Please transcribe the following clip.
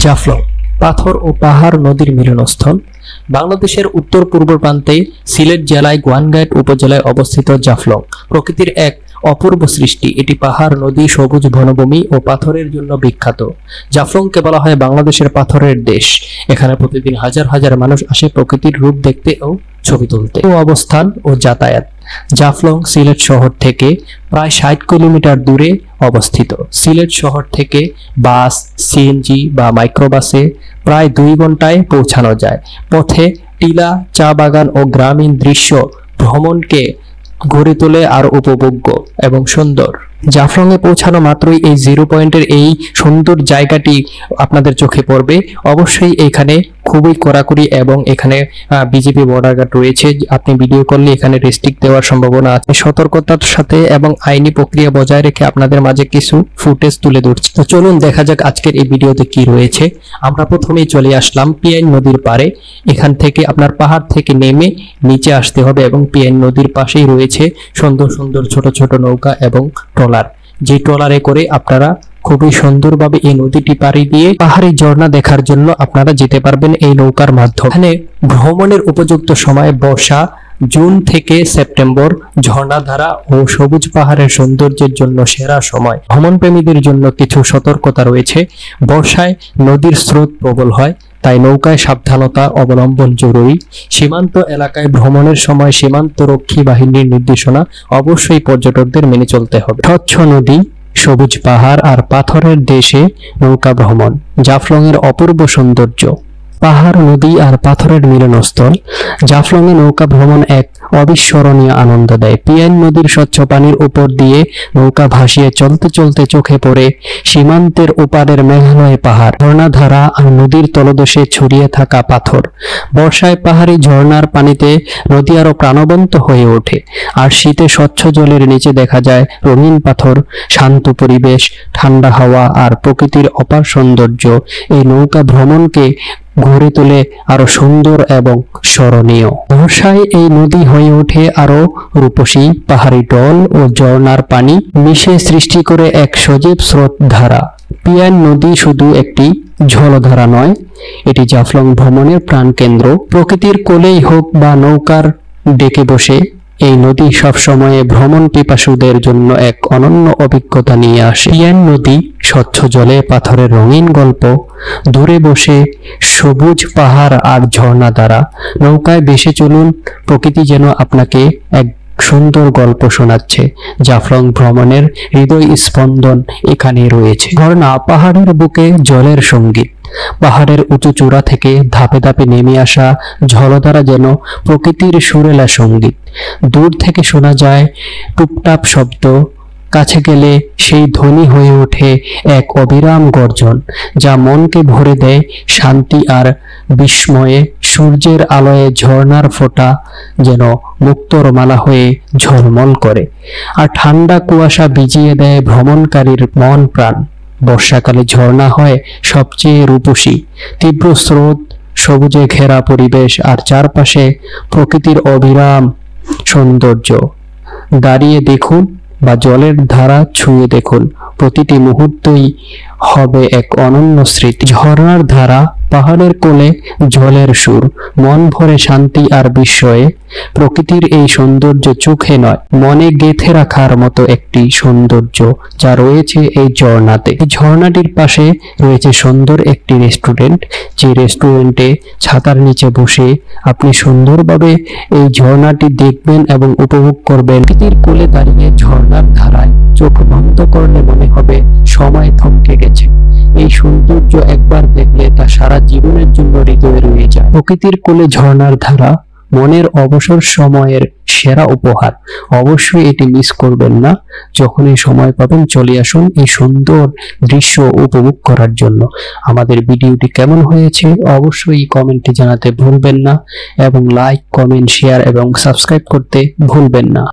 জাফলং পাথর ও পাহাড় নদীর মিলনস্থল। বাংলাদেশের উত্তর পূর্ব প্রান্তে সিলেট জেলায় গোয়াইনঘাট উপজেলায় অবস্থিত জাফলং প্রকৃতির এক অপূর্ব সৃষ্টি। এটি পাহাড়, নদী, সবুজ বনভূমি ও পাথরের জন্য বিখ্যাত। জাফলংকে বলা হয় বাংলাদেশের পাথরের দেশ। এখানে প্রতিদিন হাজার হাজার মানুষ আসে প্রকৃতির রূপ দেখতে ও ছবি তুলতে। অবস্থান ও যাতায়াত। জাফলং সিলেট শহর থেকে প্রায় 60 কিলোমিটার দূরে অবস্থিত। সিলেট শহর থেকে বাস, সিএনজি বা মাইক্রোবাসে প্রায় 2 ঘন্টায় পৌঁছানো যায়। পথে টিলা, চা বাগান ও গ্রামীণ দৃশ্য ভ্রমণকে গড়ে তোলে আর উপভোগ্য এবং সুন্দর। জাফলংয়ে পৌঁছানো মাত্রই এই 0 পয়েন্টের এই সুন্দর জায়গাটি আপনাদের চোখে পড়বে। অবশ্যই এখানে খুবই কড়াকড়ি এবং এখানে বিজেপি বর্ডার গার্ড রয়েছে। আপনি ভিডিও করলে এখানে রেস্ট্রিক্ট দেওয়ার সম্ভাবনা আছে। সতর্কতার সাথে এবং আইনি প্রক্রিয়া বজায় রেখে আপনাদের মাঝে কিছু ফুটেজ তুলে ধরছি। তো চলুন দেখা যাক আজকের এই ভিডিওতে কি রয়েছে। আমরা প্রথমেই চলে আসলাম পিয়াইন নদীর পাড়ে। এখান থেকে আপনার পাহাড় থেকে নেমে নিচে আসতে হবে এবং পিয়াইন নদীর পাশেই রয়েছে সুন্দর সুন্দর ছোট ছোট নৌকা এবং ট্রলার, যে ট্রলারে করে আপনারা খুবই সুন্দরভাবে এই নদীটি পাড়ি দিয়ে পাহাড়ি ঝর্ণা দেখার জন্য আপনারা যেতে পারবেন এই নৌকার মাধ্যমে। এখানে ভ্রমণের উপযুক্ত সময় বর্ষা, জুন থেকে সেপ্টেম্বর। ঝর্ণাধারা ও সবুজ পাহাড়ের সৌন্দর্যের জন্য সেরা সময়। ভ্রমণপ্রেমীদের জন্য কিছু সতর্কতা রয়েছে। বর্ষায় নদীর স্রোত প্রবল হয়, তাই নৌকায় সাবধানতা অবলম্বন জরুরি। সীমান্ত এলাকায় ভ্রমণের সময় সীমান্তরক্ষী বাহিনীর নির্দেশনা অবশ্যই পর্যটকদের মেনে চলতে হবে। স্বচ্ছ নদী, সবুজ পাহাড় আর পাথরের দেশে নৌকা ভ্রমণ। জাফলং এর অপূর্ব সৌন্দর্য। পাহাড়, নদী আর পাথরের মিলনস্থল। জাফলং এ নৌকা ভ্রমণ এক অবিস্মরণীয় আনন্দ দেয়। পিয়াইন নদীর স্বচ্ছ পানির উপর দিয়ে নৌকা ভাসিয়ে চলতে চলতে চোখে পড়ে সীমান্তের ওপারের মেঘালয় পাহাড়, ঝর্ণাধারা আর নদীর তলদেশে ছড়িয়ে থাকা পাথর। বর্ষায় পাহাড়ি ঝর্ণার পানিতে নদী আরো প্রাণবন্ত হয়ে ওঠে, আর শীতে স্বচ্ছ জলের নিচে দেখা যায় রঙিন পাথর। শান্ত পরিবেশ, ঠান্ডা হাওয়া আর প্রকৃতির অপার সৌন্দর্য এই নৌকা ভ্রমণকে গড়ে তোলে আরো সুন্দর এবং স্মরণীয়। বর্ষায় এই নদী হয়ে ওঠে আরো রূপসী। পাহাড়ি ঢল ও ঝর্ণার পানি মিশে সৃষ্টি করে এক সজীব স্রোত ধারা। পিয়াইন নদী শুধু একটি জলধারা নয়, এটি জাফলং ভ্রমণের প্রাণকেন্দ্র। প্রকৃতির কোলেই হোক বা নৌকার ডেকে বসে, এই নদী সবসময় ভ্রমণ পিপাসুদের জন্য এক অনন্য অভিজ্ঞতা নিয়ে আসে। পিয়াইন নদী, স্বচ্ছ জলে পাথরের রঙিন গল্প। দূরে বসে সবুজ পাহাড় আর ঝর্ণা দ্বারা নৌকায় ভেসে চলুন। প্রকৃতি যেন আপনাকে এক সুন্দর গল্প শোনাচ্ছে। জাফলং ভ্রমণের হৃদয় স্পন্দন এখানে রয়েছে। ঝর্ণা, পাহাড়ের বুকে জলের সঙ্গীত। পাহাড়ের উঁচু চূড়া থেকে ধাপে ধাপে নেমে আসা ঝলধারা যেন প্রকৃতির সুরেলা সঙ্গীত। দূর থেকে শোনা যায় টুপটাপ শব্দ, কাছে গেলে সেই ধ্বনি হয়ে ওঠে এক অবিরাম গর্জন, যা মনকে ভরে দেয় শান্তি আর বিস্ময়ে। সূর্যের আলোয় ঝর্ণার ফোঁটা যেন মুক্তোর মালা হয়ে ঝলমল করে, আর ঠান্ডা কুয়াশা ভিজিয়ে দেয় ভ্রমণকারীর মন প্রাণ। বর্ষাকালে ঝর্ণা হয় সবচেয়ে রূপসী। তীব্র স্রোত, সবুজে ঘেরা পরিবেশ আর চারপাশে প্রকৃতির অবিরাম সৌন্দর্য। দাঁড়িয়ে দেখুন বা জলের ধারা ছুঁয়ে দেখুন, প্রতিটি মুহূর্তই হবে এক অনন্য স্মৃতি। ঝর্ণার ধারা, পাহাড়ের কোলে জলের সুর, মন ভরে শান্তি আর বিস্ময়ে। প্রকৃতির এই সৌন্দর্য চোখে নয়, মনে গেঁথে রাখার মতো একটি সৌন্দর্য যা রয়েছে এই ঝর্ণাতে। এই ঝর্ণাটির পাশে রয়েছে সুন্দর একটি রেস্টুরেন্ট, যে রেস্টুরেন্টে ছাতার নিচে বসে আপনি সুন্দরভাবে এই ঝর্ণাটি দেখবেন এবং উপভোগ করবেন। প্রকৃতির কোলে দাঁড়িয়ে ঝর্ণার ধারায় চোখ বন্ধ করলে মনে হবে সময় থমকে গেছে। এই সৌন্দর্য একবার দেখলে তা সারা জীবনের জন্য হৃদয়ে রয়ে যায়। প্রকৃতির কোলে ঝর্ণার ধারা মনের অবসর সময়ের সেরা উপহার। অবশ্যই এটি মিস করবেন না। যখনই সময় পাবেন চলে আসুন এই সুন্দর দৃশ্য উপভোগ করার জন্য। আমাদের ভিডিওটি কেমন হয়েছে অবশ্যই কমেন্টে জানাতে ভুলবেন না, এবং লাইক, কমেন্ট, শেয়ার এবং সাবস্ক্রাইব করতে ভুলবেন না।